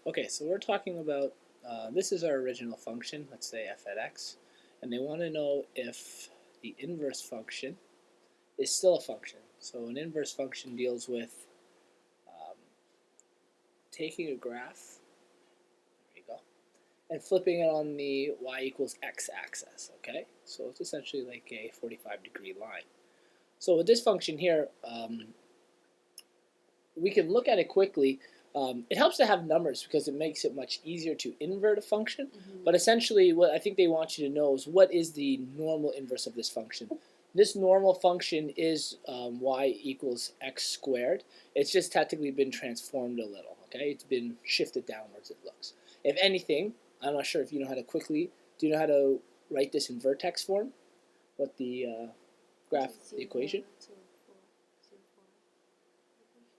Okay, so we're talking about, this is our original function, let's say f at x, and they want to know if the inverse function is still a function. So an inverse function deals with taking a graph, there you go, and flipping it on the y equals x axis, okay? So it's essentially like a 45-degree line. So with this function here, we can look at it quickly. It helps to have numbers because it makes it much easier to invert a function. But essentially, what I think they want you to know is what is the normal inverse of this function. This normal function is y equals x squared. It's just technically been transformed a little. Okay, it's been shifted downwards. It looks. If anything, I'm not sure if you know how to quickly. Do you know how to write this in vertex form? What the graph, the equation?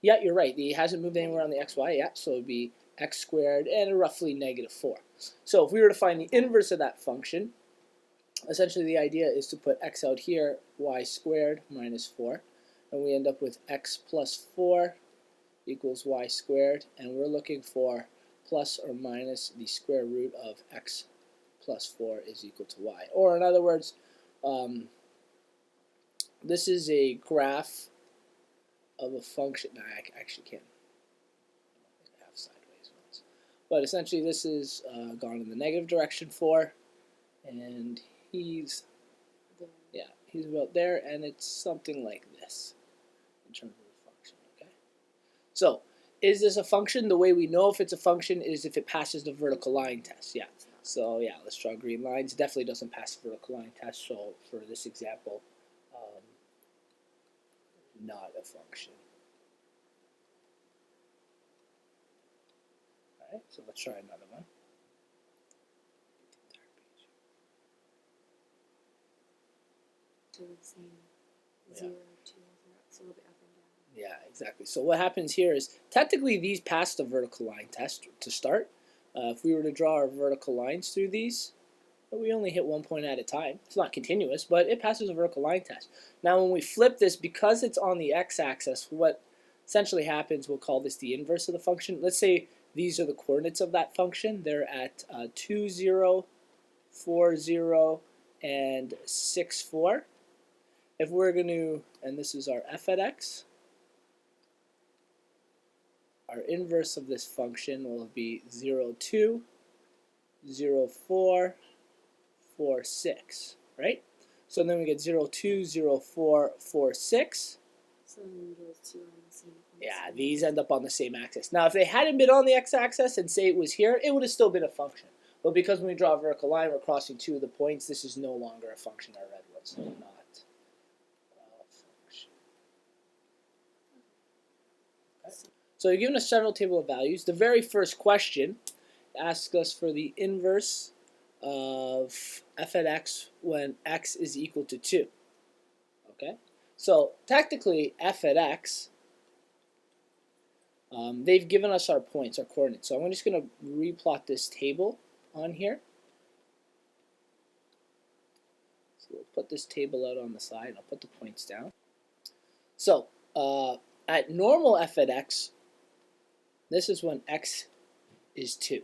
Yeah, you're right. It hasn't moved anywhere on the xy yet, so it would be x squared and roughly -4. So if we were to find the inverse of that function, essentially the idea is to put x out here, y squared minus 4, and we end up with x plus 4 equals y squared, and we're looking for plus or minus the square root of x plus 4 is equal to y. Or in other words, this is a graph of a function. No, I actually can't have sideways ones. But essentially this is gone in the negative direction 4, and he's about there, and it's something like this in terms of the function. Okay. So is this a function? The way we know if it's a function is if it passes the vertical line test. Yeah. So yeah, let's draw green lines. It definitely doesn't pass the vertical line test. So for this example, not a function. Alright, so let's try another one. To the same 0, 2, 0, it's a little bit up and down. Yeah, exactly. So what happens here is technically these pass the vertical line test to start. If we were to draw our vertical lines through these, but we only hit one point at a time. It's not continuous, but it passes a vertical line test. Now when we flip this, because it's on the x-axis, what essentially happens, we'll call this the inverse of the function. Let's say these are the coordinates of that function. They're at 2, 0, 4, 0, and 6, 4. If we're going to, and this is our f at x, our inverse of this function will be 0, 2, 0, 4, 4, 6, right? So then we get 0, 2, 0, 4, 4, 6. So then those two are on the same point. Yeah, these end up on the same axis. Now, if they hadn't been on the x-axis and say it was here, it would have still been a function. But because when we draw a vertical line, we're crossing two of the points, this is no longer a function, our red was not a function. Okay. So you're given a several table of values. The very first question asks us for the inverse of f at x when x is equal to 2. Okay? So technically, f at x, they've given us our points, our coordinates. So I'm just going to replot this table on here. So we'll put this table out on the side. I'll put the points down. So at normal f at x, this is when x is 2.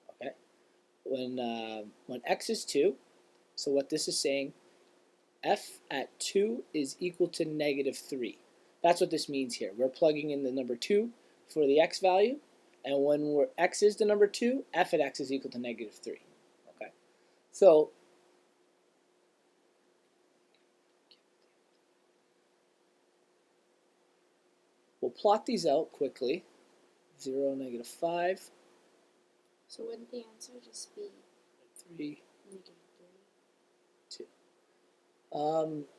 Okay? When x is 2, so what this is saying, f at 2 is equal to -3. That's what this means here. We're plugging in the number 2 for the x value, and when x is the number 2, f at x is equal to -3. Okay, so we'll plot these out quickly. 0, -5. So wouldn't the answer just be 3, -3? 2.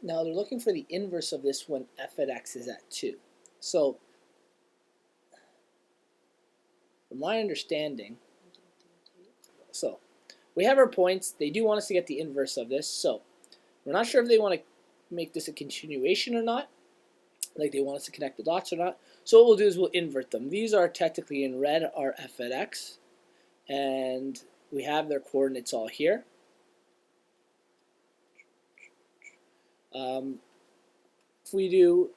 Now they're looking for the inverse of this when f at x is at 2. So from my understanding, so we have our points. They do want us to get the inverse of this. So we're not sure if they want to make this a continuation or not, like they want us to connect the dots or not. So what we'll do is we'll invert them. These are technically in red are f at x, and we have their coordinates all here. If we do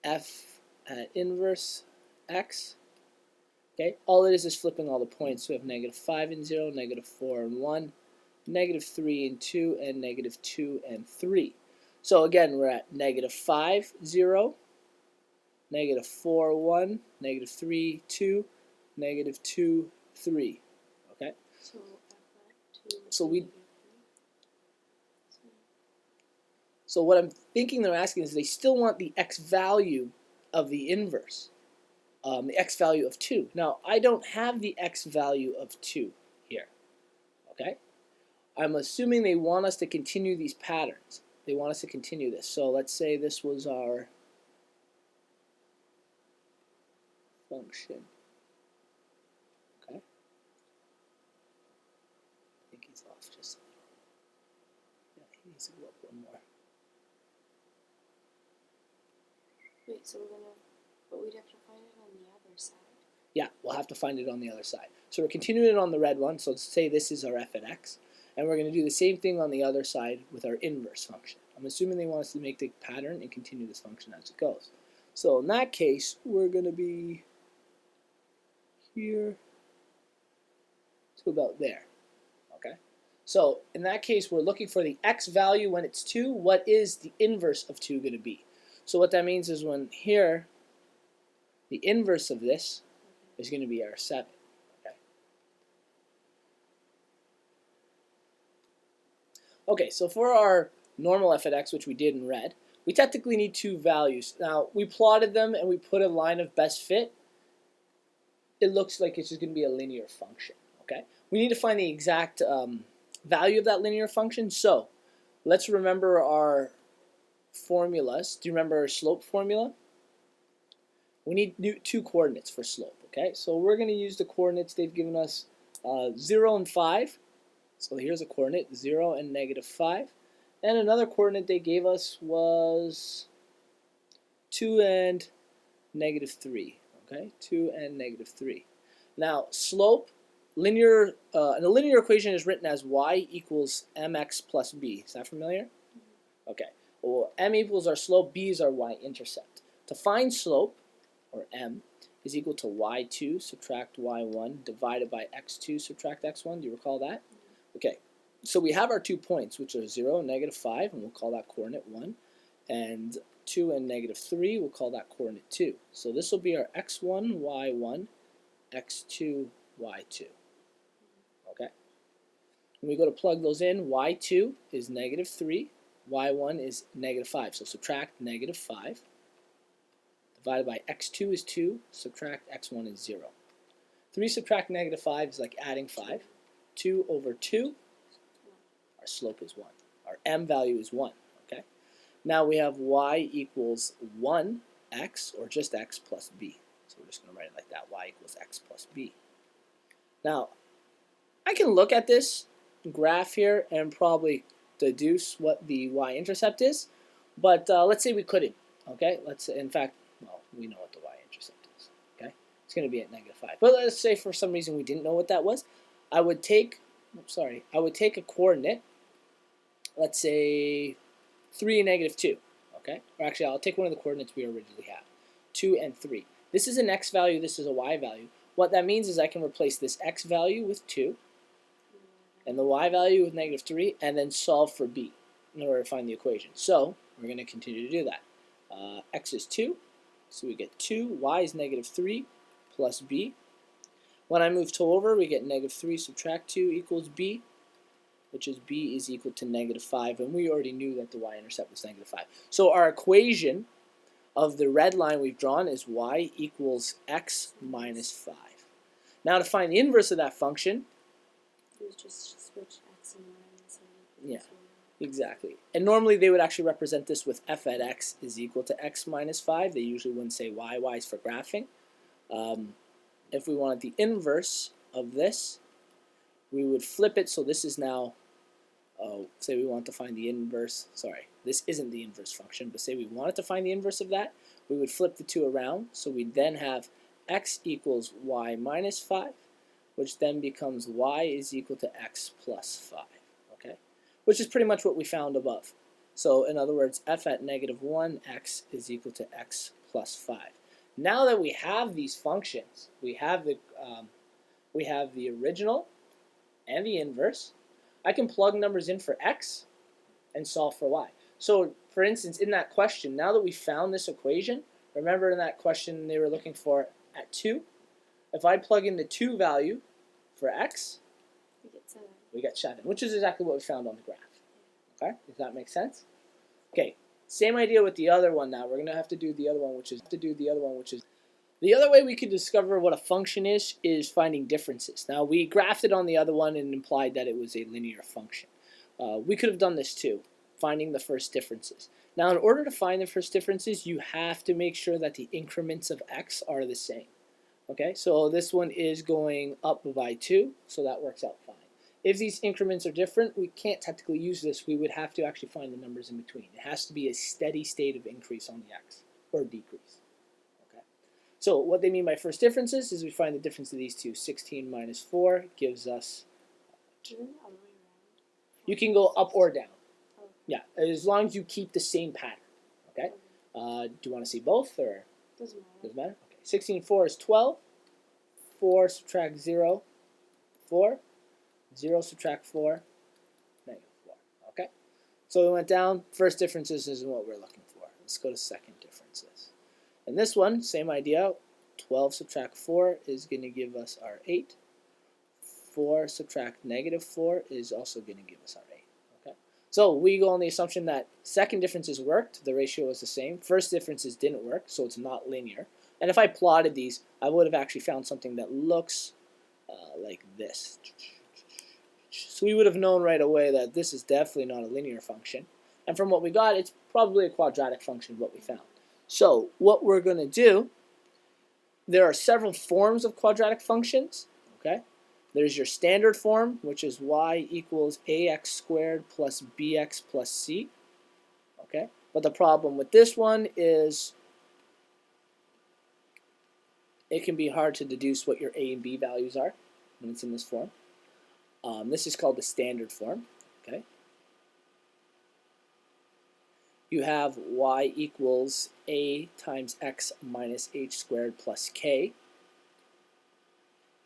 f at inverse x, Okay, all it is flipping all the points. So we have negative 5 and 0, negative 4 and 1, negative 3 and 2, and negative 2 and 3. So again, we're at negative 5, 0, negative 4, 1, negative 3, 2, negative 2, 3. Okay? So F at 2 So is we negative 3. So what I'm thinking they're asking is they still want the x value of the inverse, the x value of 2. Now, I don't have the x value of 2 here, okay? I'm assuming they want us to continue these patterns. They want us to continue this. So let's say this was our function, okay? I think he's off just a little. Yeah, he needs to go up one more. Wait, so but we'd have to find it on the other side. Yeah, we'll have to find it on the other side. So we're continuing it on the red one. So let's say this is our f at x. And we're going to do the same thing on the other side with our inverse function. I'm assuming they want us to make the pattern and continue this function as it goes. So in that case, we're going to be here to about there. Okay. So in that case, we're looking for the x value when it's 2. What is the inverse of 2 going to be? So what that means is when here, the inverse of this is going to be our 7. Okay, so for our normal f at x, which we did in red, we technically need 2 values. Now, we plotted them and we put a line of best fit. It looks like it's just going to be a linear function. Okay, we need to find the exact value of that linear function. So let's remember our formulas. Do you remember our slope formula? We need 2 coordinates for slope. Okay, so we're going to use the coordinates they've given us, 0 and 5. So here's a coordinate, 0 and negative 5. And another coordinate they gave us was 2 and negative 3. Okay, 2 and negative 3. Now, slope, linear, and a linear equation is written as y equals mx plus b. Is that familiar? Okay. Well, m equals our slope, b is our y-intercept. To find slope, or m, is equal to y2 subtract y1 divided by x2 subtract x1. Do you recall that? Okay, so we have our 2 points, which are 0 and negative 5, and we'll call that coordinate 1. And 2 and negative 3, we'll call that coordinate 2. So this will be our x1, y1, x2, y2. Okay? When we go to plug those in, y2 is negative 3, y1 is negative 5. So subtract negative 5. Divided by x2 is 2, subtract x1 is 0. 3 subtract negative 5 is like adding 5. 2 over 2, our slope is 1. Our m value is 1. Okay. Now we have y equals 1x, or just x plus b. So we're just going to write it like that, y equals x plus b. Now, I can look at this graph here and probably deduce what the y-intercept is, but let's say we couldn't. Okay, let's say, in fact, well, we know what the y-intercept is. Okay, it's going to be at negative 5. But let's say for some reason we didn't know what that was. I would take a coordinate, let's say 3 and negative 2, okay? Or actually, I'll take one of the coordinates we originally have, 2 and 3. This is an x value, this is a y value. What that means is I can replace this x value with 2, and the y value with negative 3, and then solve for b in order to find the equation. So, we're going to continue to do that. X is 2, so we get 2, y is negative 3, plus b. When I move 2 over, we get negative 3 subtract 2 equals b, which is b is equal to negative 5, and we already knew that the y-intercept was negative 5. So our equation of the red line we've drawn is y equals x minus 5. Now to find the inverse of that function, You just switch x and y and say yeah, exactly. And normally they would actually represent this with f at x is equal to x minus 5. They usually wouldn't say y, y is for graphing. If we wanted the inverse of this, we would flip it. So this is now, say we want to find the inverse. Sorry, this isn't the inverse function, but say we wanted to find the inverse of that, we would flip the 2 around. So we then have x equals y minus 5, which then becomes y is equal to x plus 5. Okay, which is pretty much what we found above. So in other words, f at negative 1, x is equal to x plus 5. Now that we have these functions, we have the original and the inverse, I can plug numbers in for x and solve for y. So for instance, in that question, now that we found this equation, remember in that question they were looking for at 2, if I plug in the 2 value for x, we get 7, which is exactly what we found on the graph. Okay, does that make sense? Okay, same idea with the other one now. We're going to have to do the other one, which is the other way we could discover what a function is finding differences. Now, we graphed it on the other one and implied that it was a linear function. We could have done this too, finding the first differences. Now, in order to find the first differences, you have to make sure that the increments of x are the same. Okay, so this one is going up by 2, so that works out fine. If these increments are different, we can't technically use this. We would have to actually find the numbers in between. It has to be a steady state of increase on the x, or decrease. Okay. So what they mean by first differences is we find the difference of these two. 16 minus 4 gives us... You can go up or down. Yeah, as long as you keep the same pattern. Okay. Do you want to see both, or Doesn't matter? Okay. 16 4 is 12. 4 subtract 0, 4. 0 subtract 4, -4. Okay? So we went down. First differences isn't what we're looking for. Let's go to second differences. And this one, same idea. 12 subtract 4 is going to give us our 8. 4 subtract -4 is also going to give us our 8. Okay? So we go on the assumption that second differences worked. The ratio was the same. First differences didn't work, so it's not linear. And if I plotted these, I would have actually found something that looks like this. So we would have known right away that this is definitely not a linear function. And from what we got, it's probably a quadratic function, what we found. So what we're going to do, there are several forms of quadratic functions. Okay, there's your standard form, which is y equals ax squared plus bx plus c. Okay, but the problem with this one is it can be hard to deduce what your a and b values are when it's in this form. This is called the standard form. Okay. You have y equals a times x minus h squared plus k.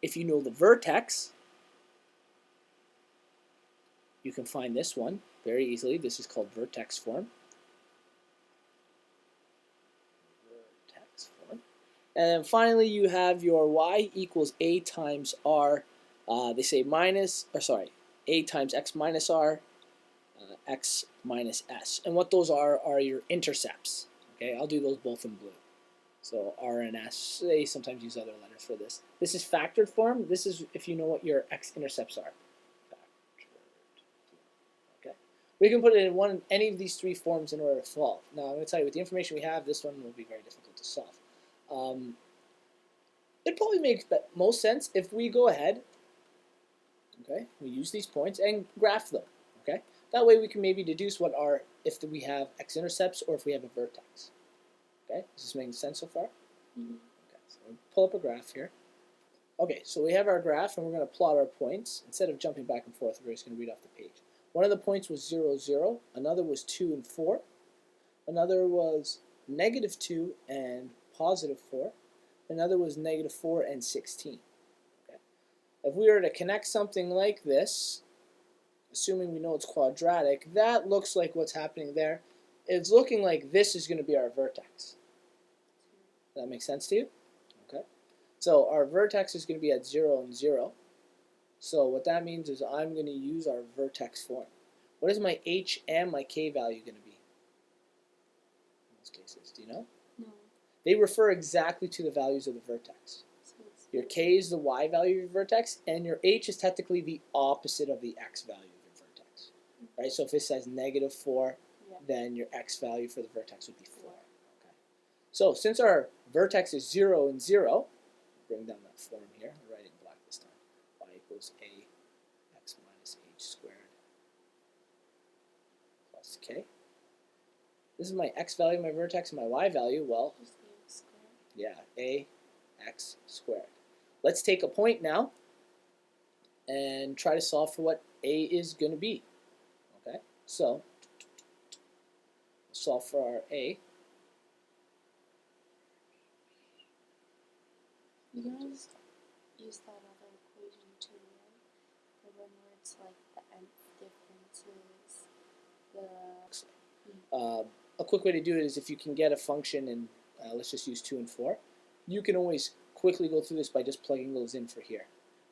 If you know the vertex, you can find this one very easily. This is called vertex form. And then finally, you have your y equals a times r. They say a times x minus r, x minus s. And what those are your intercepts. Okay, I'll do those both in blue. So r and s, they sometimes use other letters for this. This is factored form. This is if you know what your x-intercepts are. Okay, we can put it in any of these three forms in order to solve. Now I'm going to tell you, with the information we have, this one will be very difficult to solve. It probably makes the most sense if we go ahead, okay, we use these points and graph them, okay? That way we can maybe deduce what are, if we have x-intercepts or if we have a vertex. Okay, is this making sense so far? Mm-hmm. Okay, so we'll pull up a graph here. Okay, so we have our graph and we're going to plot our points. Instead of jumping back and forth, we're just going to read off the page. One of the points was 0, 0. Another was 2 and 4. Another was -2 and +4. Another was -4 and 16. Okay. If we were to connect something like this, assuming we know it's quadratic, that looks like what's happening there. It's looking like this is going to be our vertex. Does that make sense to you? Okay. So our vertex is going to be at 0 and 0. So what that means is I'm going to use our vertex form. What is my h and my k value going to be in those cases? Do you know? No. They refer exactly to the values of the vertex. Your k is the y value of your vertex, and your h is technically the opposite of the x value of your vertex. Right? So if it says -4, then your x value for the vertex would be 4. Okay. So since our vertex is 0 and 0, bring down that form here. I'll write it in black this time. Y equals a x minus h squared plus k. This is my x value, my vertex, and my y value. Well, Just ax squared. yeah, a x squared. Let's take a point now and try to solve for what a is going to be. Okay, so solve for our a. You can always use that other equation too, right? The one where it's like the nth difference is the. A quick way to do it is if you can get a function in, let's just use 2 and 4, you can always quickly go through this by just plugging those in for here,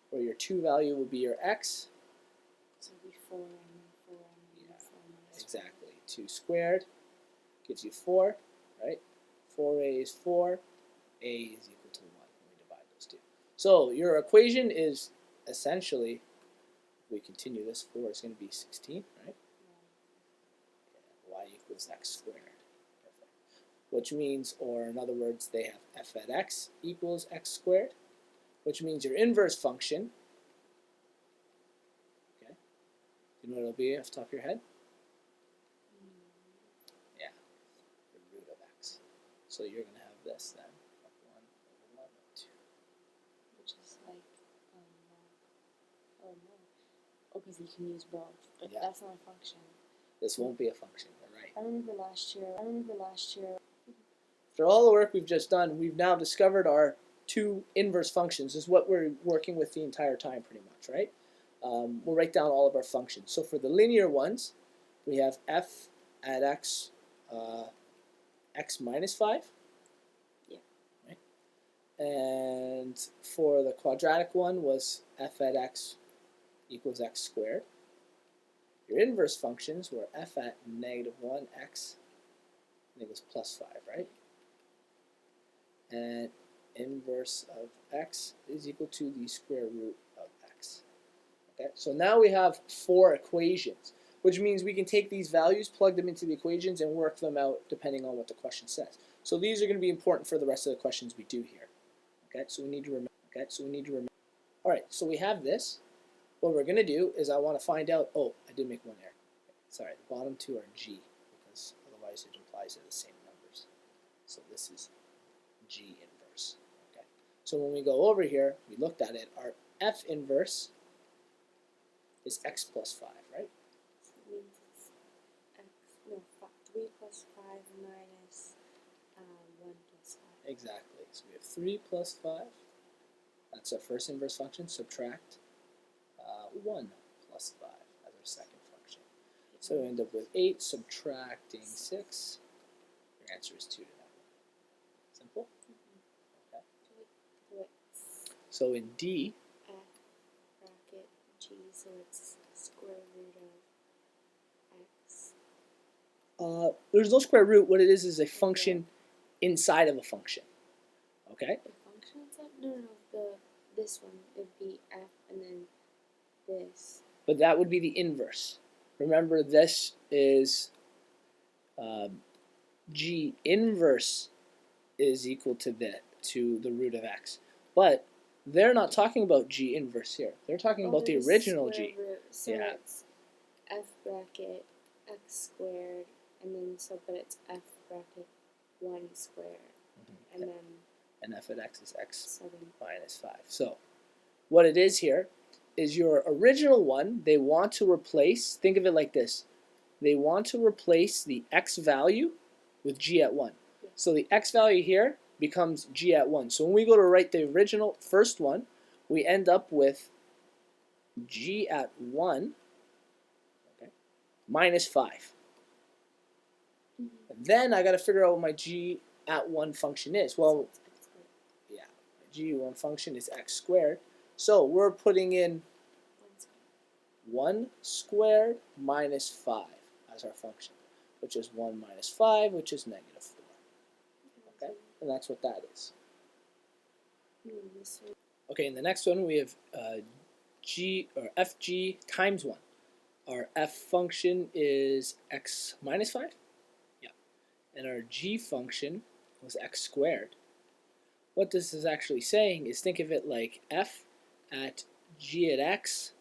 where your 2 value will be your x. So it'll be 4 and then 4 and then 4 minus Exactly. 2 squared gives you 4, right? 4a is 4, a is equal to 1 when we divide those two. So your equation is essentially, if we continue this, 4 is going to be 16, right? Y equals x squared. Perfect. Which means, or in other words, they have f at x equals x squared, which means your inverse function, okay, do you know what it'll be off the top of your head? Yeah, the root of x. So you're going to have this then, 1 over 2. which is like, oh no. Oh, because you can use both. But Yeah. that's not a function. This won't be a function, all right. I remember last year. After all the work we've just done, we've now discovered our 2 inverse functions. This is what we're working with the entire time pretty much, right? We'll write down all of our functions. So for the linear ones, we have f at x, x minus 5. Yeah. Right? And for the quadratic one was f at x equals x squared. Your inverse functions were f at negative 1, x, I think it was plus 5, right? And inverse of x is equal to the square root of x. Okay, so now we have 4 equations, which means we can take these values, plug them into the equations, and work them out depending on what the question says. So these are going to be important for the rest of the questions we do here. Okay, so we need to remember. All right, so we have this. What we're going to do is I want to find out. Oh, I did make one error. Sorry, the bottom 2 are g, because otherwise it implies they're the same numbers. So this is g inverse. Okay. So when we go over here, we looked at it. Our f inverse is x plus 5, right? So it means it's x, no, 3 plus 5 minus 1 plus 5. Exactly. So we have 3 plus 5. That's our first inverse function. Subtract 1 plus 5 as our second function. So we end up with 8 subtracting 6. Your answer is 2 to that one. Simple? Okay. Wait. So in D, F bracket g, so it's square root of x. there's no square root. What it is a function inside of a function. Okay? The function inside? No, this one would be f and then this. But that would be the inverse. Remember, this is g inverse is equal to the root of x. But they're not talking about g inverse here. They're talking about the original g. Root. So Yeah. it's f bracket x squared, and then but it's f bracket 1 squared, and then And f at x is x 7. minus 5. So what it is here is your original one, they want to replace, think of it like this. They want to replace the x value with g at 1. Yeah. So the x value here becomes g at 1. So when we go to write the original first one, we end up with g at 1, okay, minus 5. And then I got to figure out what my g at 1 function is. Well, yeah, my g1 function is x squared. So we're putting in 1 squared minus 5 as our function, which is 1 minus 5, which is negative 4. Okay, and that's what that is. Okay, in the next one we have g or fg times 1. Our f function is x minus 5. Yeah, and our g function was x squared. What this is actually saying is think of it like f at g at x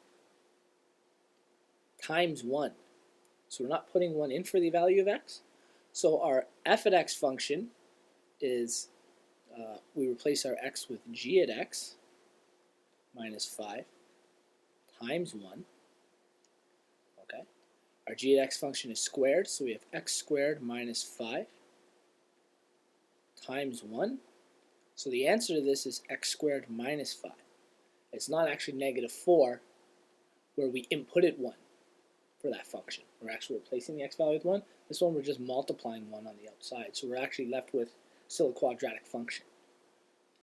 times 1. So we're not putting 1 in for the value of x. So our f at x function is, we replace our x with g at x minus 5 times 1. Okay. Our g at x function is squared, so we have x squared minus 5 times 1. So the answer to this is x squared minus 5. It's not actually negative 4 where we inputted 1 for that function. We're actually replacing the x value with 1. This one we're just multiplying 1 on the outside. So we're actually left with still a quadratic function.